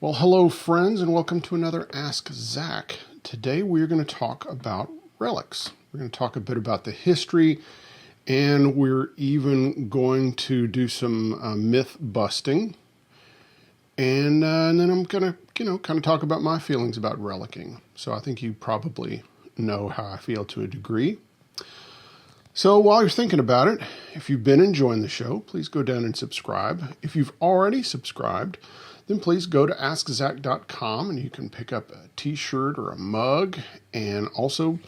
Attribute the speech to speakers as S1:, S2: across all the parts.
S1: Well, hello friends, and welcome to another Ask Zach. Today we're going to talk about relics. We're going to talk a bit about the history, and we're even going to do some myth busting. And then I'm going to, kind of talk about my feelings about relicking. So I think you probably know how I feel to a degree. So while you're thinking about it, if you've been enjoying the show, please go down and subscribe. If you've already subscribed, then please go to askzach.com and you can pick up a t-shirt or a mug. And also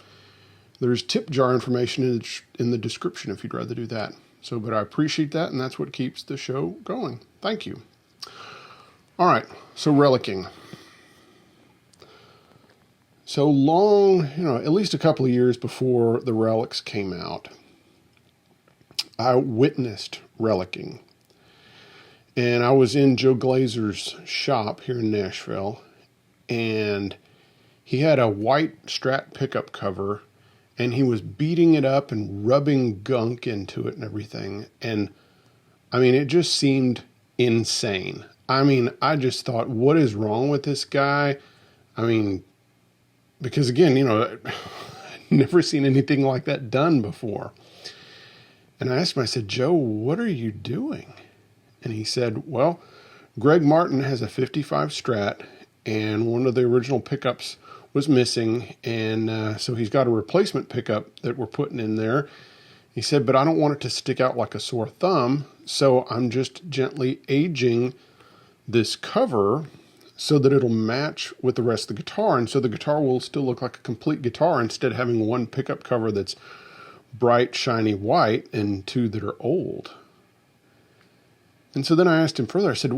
S1: there's tip jar information in the description if you'd rather do that. But I appreciate that, and that's what keeps the show going. Thank you. All right, so relicking. So long, at least a couple of years before the Relics came out, I witnessed relicking. And I was in Joe Glaser's shop here in Nashville, and he had a white Strat pickup cover, and he was beating it up and rubbing gunk into it and everything. And it just seemed insane. I just thought, what is wrong with this guy? Because again, I'd never seen anything like that done before. And I asked him, I said, Joe, what are you doing? And he said, well, Greg Martin has a 55 Strat, and one of the original pickups was missing, and so he's got a replacement pickup that we're putting in there. He said, but I don't want it to stick out like a sore thumb, so I'm just gently aging this cover so that it'll match with the rest of the guitar, and so the guitar will still look like a complete guitar instead of having one pickup cover that's bright, shiny white and two that are old. And so then I asked him further, I said,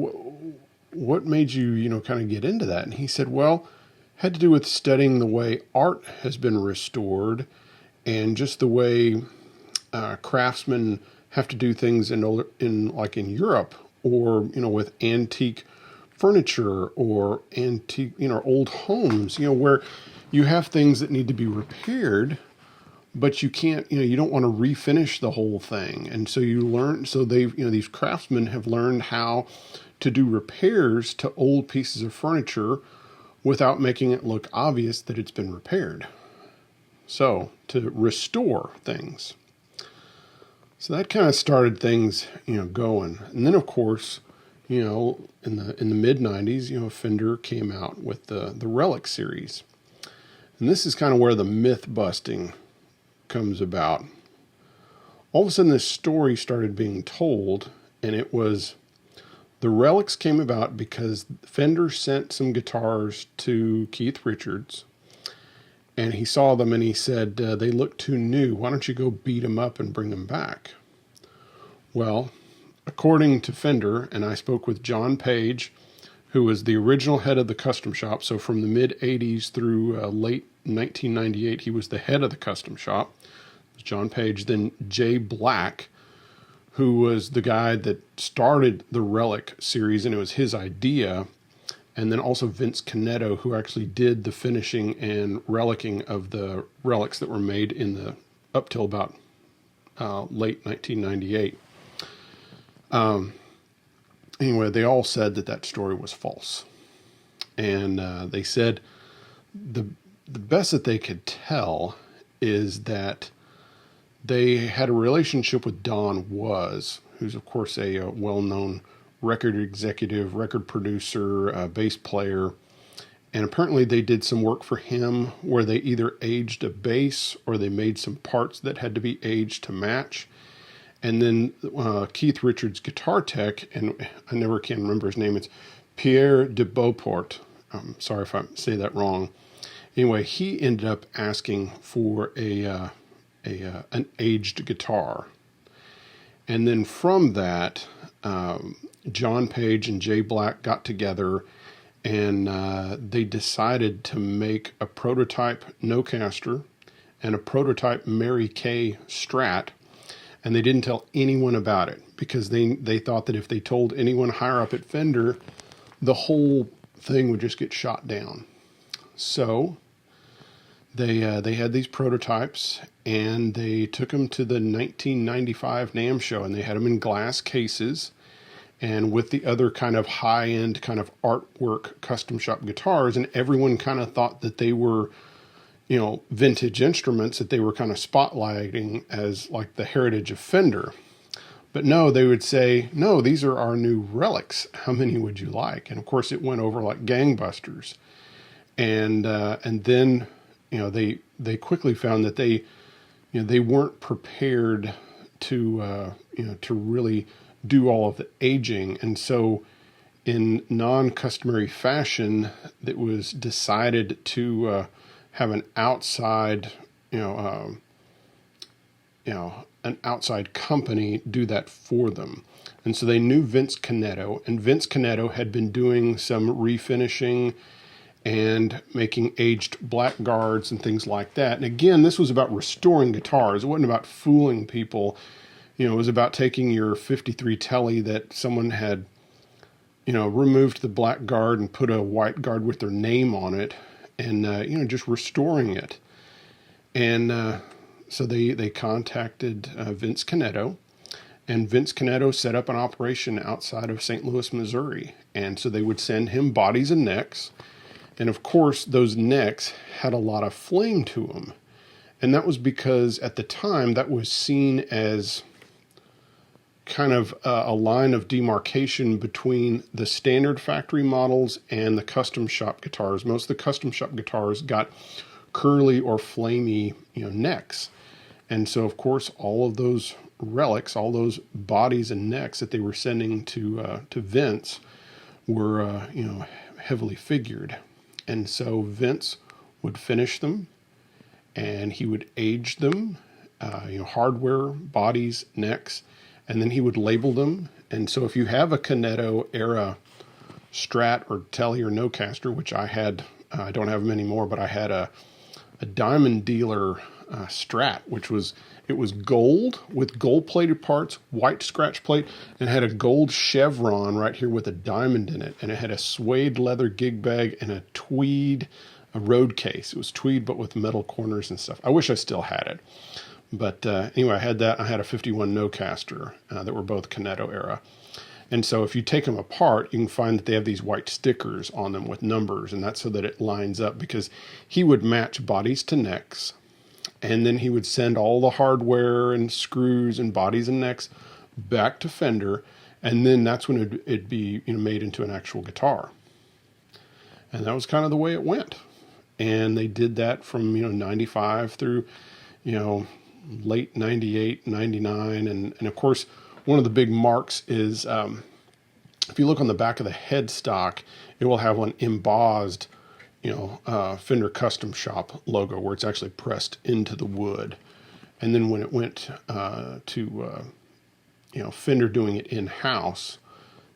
S1: what made you, kind of get into that? And he said, well, had to do with studying the way art has been restored and just the way craftsmen have to do things in Europe, or, with antique furniture or antique, old homes, where you have things that need to be repaired, but you can't, you don't want to refinish the whole thing. And so these craftsmen have learned how to do repairs to old pieces of furniture without making it look obvious that it's been repaired. So to restore things. So that kind of started things, going. And then of course, in the mid 90s, Fender came out with the Relic series. And this is kind of where the myth busting comes about. All of a sudden this story started being told, and it was the Relics came about because Fender sent some guitars to Keith Richards, and he saw them and he said, they look too new. Why don't you go beat them up and bring them back? Well, according to Fender, and I spoke with John Page, who was the original head of the Custom Shop. So from the mid 80s through late 1998, he was the head of the Custom Shop. It was John Page. Then Jay Black, who was the guy that started the Relic series, and it was his idea. And then also Vince Cunetto, who actually did the finishing and relicking of the Relics that were made up till about late 1998. Anyway, they all said that story was false. And they said the best that they could tell is that they had a relationship with Don Was, who's of course a well-known record executive, record producer, bass player. And apparently they did some work for him where they either aged a bass or they made some parts that had to be aged to match. And then Keith Richards' guitar tech, and I never can remember his name, it's Pierre de Beauport. I'm sorry if I say that wrong. Anyway, he ended up asking for an aged guitar. And then from that, John Page and Jay Black got together, and they decided to make a prototype Danocaster and a prototype Mary Kay Strat. And they didn't tell anyone about it because they thought that if they told anyone higher up at Fender, the whole thing would just get shot down. So they had these prototypes, and they took them to the 1995 NAMM show, and they had them in glass cases. and with the other kind of high-end kind of artwork custom shop guitars, and everyone kind of thought that they were, you know, vintage instruments that they were kind of spotlighting as like the heritage of Fender. But no, they would say, no, these are our new Relics. How many would you like? And of course it went over like gangbusters. And then, you know, they quickly found that they weren't prepared to, to really do all of the aging. And so in non-customary fashion, it was decided to have an outside, an outside company do that for them. And so they knew Vince Cunetto, and Vince Cunetto had been doing some refinishing and making aged Blackguards and things like that. And again, this was about restoring guitars. It wasn't about fooling people. You know, it was about taking your 53 Tele that someone had, removed the Blackguard and put a white guard with their name on it, and, just restoring it. And so they contacted Vince Cunetto, and Vince Cunetto set up an operation outside of St. Louis, Missouri. And so they would send him bodies and necks. And of course, those necks had a lot of fling to them. And that was because at the time that was seen as kind of a line of demarcation between the standard factory models and the custom shop guitars. Most of the custom shop guitars got curly or flamey, necks. And so, of course, all of those relics, all those bodies and necks that they were sending to Vince were, heavily figured. And so Vince would finish them, and he would age them, hardware, bodies, necks, and then he would label them. And so if you have a Cunetto era Strat or Tele or Nocaster, which I had, I don't have them anymore, but I had a Diamond Dealer Strat, it was gold with gold-plated parts, white scratch plate, and had a gold chevron right here with a diamond in it. And it had a suede leather gig bag and a road case. It was tweed, but with metal corners and stuff. I wish I still had it. But anyway, I had that. I had a 51 Nocaster that were both Cunetto era. And so if you take them apart, you can find that they have these white stickers on them with numbers, and that's so that it lines up, because he would match bodies to necks, and then he would send all the hardware and screws and bodies and necks back to Fender, and then that's when it'd be made into an actual guitar. And that was kind of the way it went. And they did that from 95 through late 98, 99, and of course one of the big marks is if you look on the back of the headstock, it will have an embossed Fender Custom Shop logo where it's actually pressed into the wood. And then when it went to Fender doing it in-house,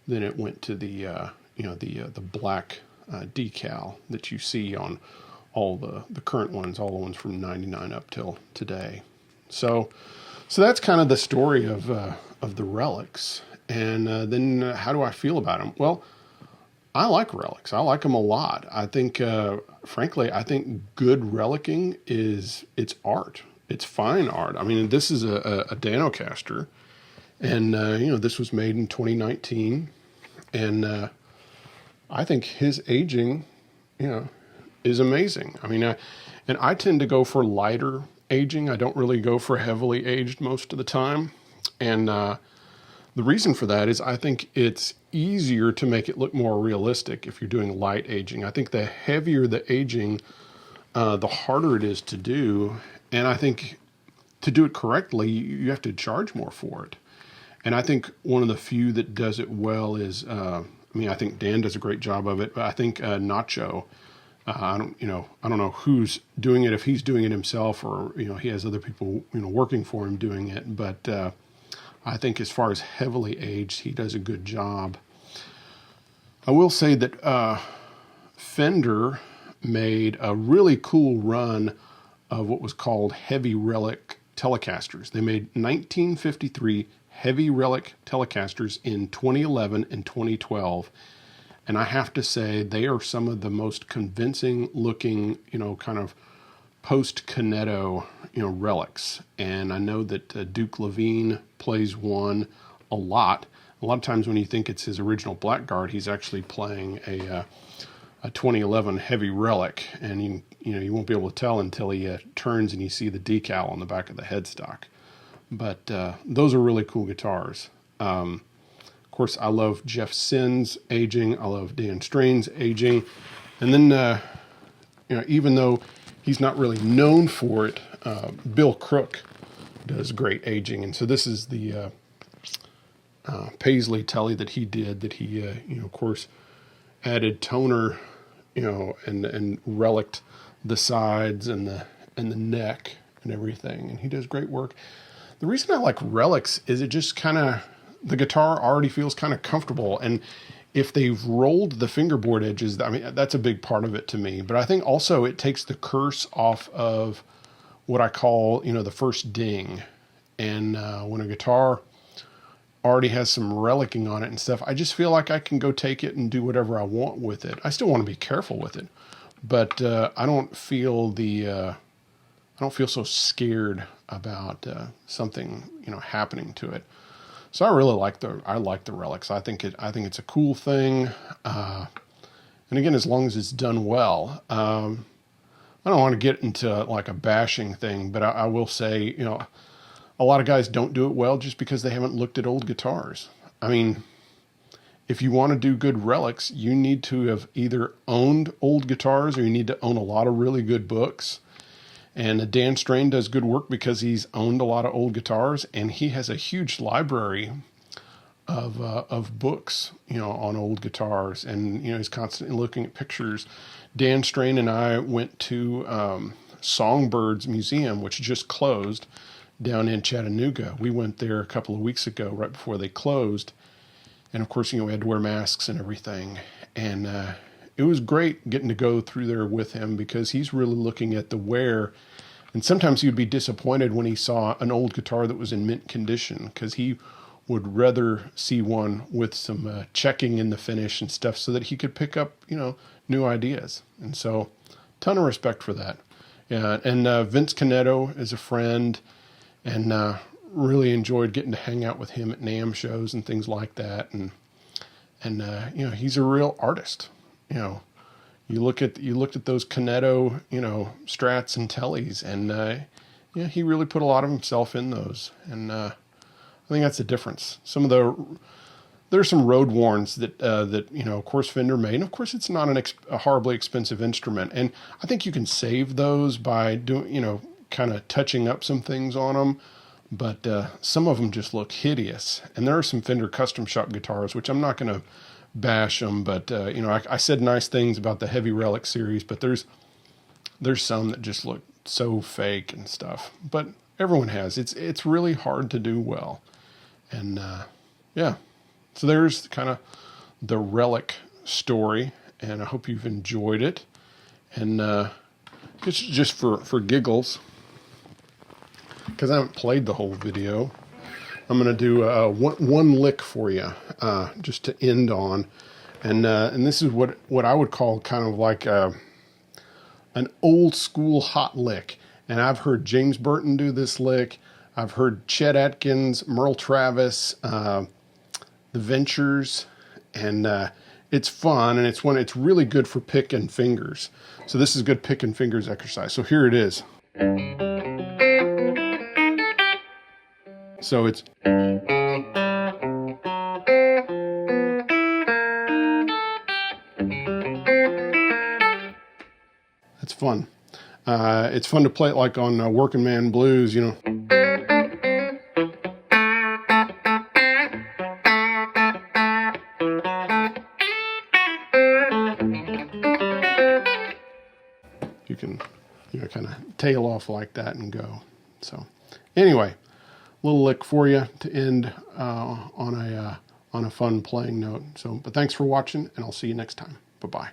S1: then it went to the black decal that you see on all the current ones, all the ones from 99 up till today. So that's kind of the story of the Relics. And then how do I feel about them? Well, I like Relics. I like them a lot. I think, frankly, good relicking it's art. It's fine art. I mean, this is a Danocaster, and this was made in 2019, and I think his aging, is amazing. I mean, and I tend to go for lighter aging. I don't really go for heavily aged most of the time, and the reason for that is I think it's easier to make it look more realistic if you're doing light aging. I think the heavier the aging, the harder it is to do. And I think to do it correctly, you have to charge more for it. And I think one of the few that does it well is, I think Dan does a great job of it, but I think Nacho, I don't know who's doing it, if he's doing it himself or, he has other people, working for him doing it. But I think as far as heavily aged, he does a good job. I will say that Fender made a really cool run of what was called heavy relic Telecasters. They made 1953 heavy relic Telecasters in 2011 and 2012. And I have to say, they are some of the most convincing looking, kind of post-Cunetto, relics. And I know that Duke Levine plays one a lot. A lot of times when you think it's his original Blackguard, he's actually playing a 2011 heavy Relic, and you won't be able to tell until he turns and you see the decal on the back of the headstock. But those are really cool guitars. Of course, I love Jeff Sinn's aging. I love Dan Strain's aging. And then, even though he's not really known for it, Bill Crook does great aging. And so this is the Paisley Telly that he did, that he, of course, added toner, and reliced the sides and the neck and everything. And he does great work. The reason I like Relics is it just kind of, the guitar already feels kind of comfortable. And if they've rolled the fingerboard edges, I mean, that's a big part of it to me. But I think also it takes the curse off of what I call, the first ding. And when a guitar already has some relicking on it and stuff, I just feel like I can go take it and do whatever I want with it. I still want to be careful with it, but I don't feel so scared about something happening to it. So I really like the Relics. I think it's a cool thing, and again, as long as it's done well. I don't want to get into like a bashing thing, but I will say, a lot of guys don't do it well just because they haven't looked at old guitars. I mean, if you want to do good Relics, you need to have either owned old guitars or you need to own a lot of really good books. And Dan Strain does good work because he's owned a lot of old guitars, and he has a huge library of books, on old guitars. And, he's constantly looking at pictures. Dan Strain and I went to Songbirds Museum, which just closed, down in Chattanooga. We went there a couple of weeks ago, right before they closed. And of course, we had to wear masks and everything. And it was great getting to go through there with him because he's really looking at the wear. And sometimes he'd be disappointed when he saw an old guitar that was in mint condition, because he would rather see one with some checking in the finish and stuff so that he could pick up, new ideas. And so, ton of respect for that. Yeah, and Vince Cunetto is a friend, and really enjoyed getting to hang out with him at NAMM shows and things like that. And he's a real artist. You look at those Cunetto, Strats and Tellys, and he really put a lot of himself in those. And I think that's the difference. There's some road warns that of course Fender made. And of course, it's not a horribly expensive instrument, and I think you can save those by doing, kind of touching up some things on them. But some of them just look hideous. And there are some Fender Custom Shop guitars, which I'm not going to bash them, but I said nice things about the heavy Relic series, but there's some that just look so fake and stuff. But everyone has. It's really hard to do well. And so there's kind of the Relic story, and I hope you've enjoyed it. And just for giggles, because I haven't played the whole video, I'm going to do one lick for you, just to end on. And this is what I would call kind of like an old school hot lick. And I've heard James Burton do this lick. I've heard Chet Atkins, Merle Travis, the Ventures, and it's fun, and it's really good for picking fingers. So this is good picking fingers exercise. So here it is. So it's that's fun. It's fun to play it like on Working Man Blues, You can kind of tail off like that and go. So anyway, little lick for you to end on a fun playing note. So, but thanks for watching, and I'll see you next time. Bye-bye.